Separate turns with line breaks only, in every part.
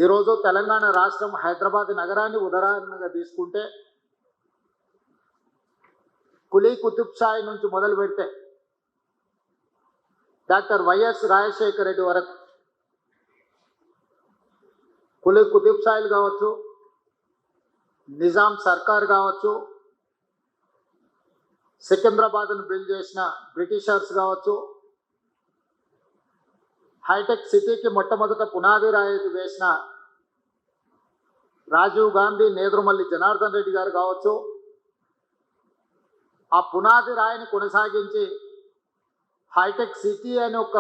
ఈరోజు తెలంగాణ రాష్ట్రం హైదరాబాద్ నగరాన్ని ఉదాహరణగా తీసుకుంటే కులీ కుతుబ్ షాయి నుంచి మొదలు పెడితే డాక్టర్ వైఎస్ రాజశేఖర రెడ్డి వరకు కులీ కుతుబ్ షాయిలు కావచ్చు, నిజాం సర్కార్ కావచ్చు, సికింద్రాబాద్ను బిల్డ్ చేసిన బ్రిటిషర్స్ కావచ్చు, హైటెక్ సిటీకి మొట్టమొదట పునాది రాయి వేసిన రాజీవ్ గాంధీ, నేదురుమల్లి జనార్దన్ రెడ్డి గారు కావచ్చు, ఆ పునాది రాయిని కొనసాగించి హైటెక్ సిటీ అని ఒక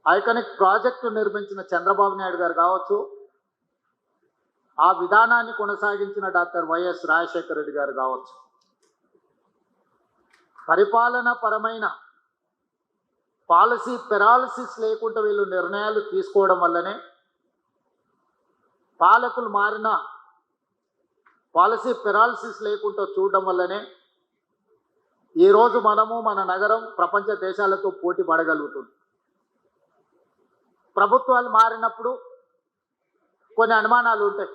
ఐకానిక్ ప్రాజెక్టు నిర్మించిన చంద్రబాబు నాయుడు గారు కావచ్చు, ఆ విధానాన్ని కొనసాగించిన డాక్టర్ వైఎస్ రాజశేఖర రెడ్డి గారు కావచ్చు. పరిపాలన పరమైన పాలసీ పెరాలసిస్ లేకుండా వీళ్ళు నిర్ణయాలు తీసుకోవడం వల్లనే, పాలకులు మారిన పాలసీ పెరాలసిస్ లేకుండా చూడడం వల్లనే ఈరోజు మనము మన నగరం ప్రపంచ దేశాలతో పోటీ పడగలుగుతుంది. ప్రభుత్వాలు మారినప్పుడు కొన్ని అనుమానాలు ఉంటాయి.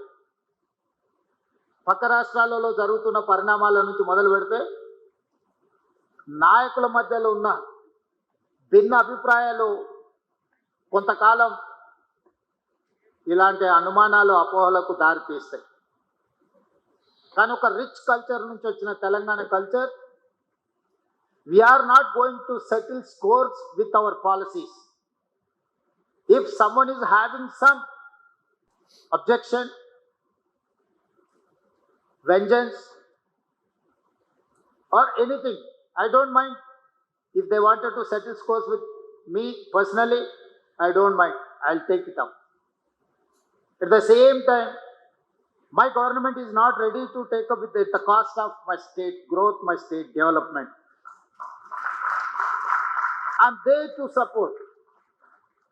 పక్క రాష్ట్రాలలో జరుగుతున్న పరిణామాల నుంచి మొదలు పెడితే నాయకుల మధ్యలో ఉన్న భిన్న అభిప్రాయాలు కొంతకాలం ఇలాంటి అనుమానాలు, అపోహలకు దారితీస్తాయి. కానీ ఒక రిచ్ కల్చర్ నుంచి వచ్చిన Telangana culture, we are not going to settle scores with our policies. If someone is having some objection, vengeance or anything, I don't mind. If they wanted to settle scores with me personally, I don't mind. I'll take it up. At the same time, my government is not ready to take up with it the cost of my state growth, my state development. I'm there to support.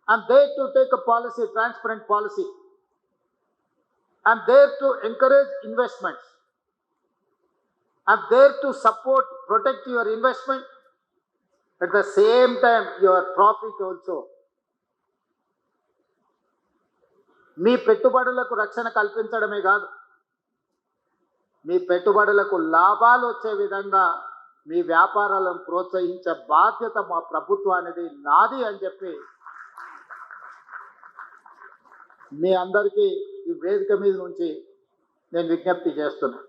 I'm there to take a policy, transparent policy. I'm there to encourage investments. I'm there to support, protect your investment. At the same time, your profit also. మీ పెట్టుబడులకు రక్షణ కల్పించడమే కాదు, మీ పెట్టుబడులకు లాభాలు వచ్చే విధంగా మీ వ్యాపారాలను ప్రోత్సహించే బాధ్యత మా ప్రభుత్వానికి నాది అని చెప్పి మీ అందరికీ ఈ వేదిక మీద నుంచి నేను విజ్ఞప్తి చేస్తున్నాను.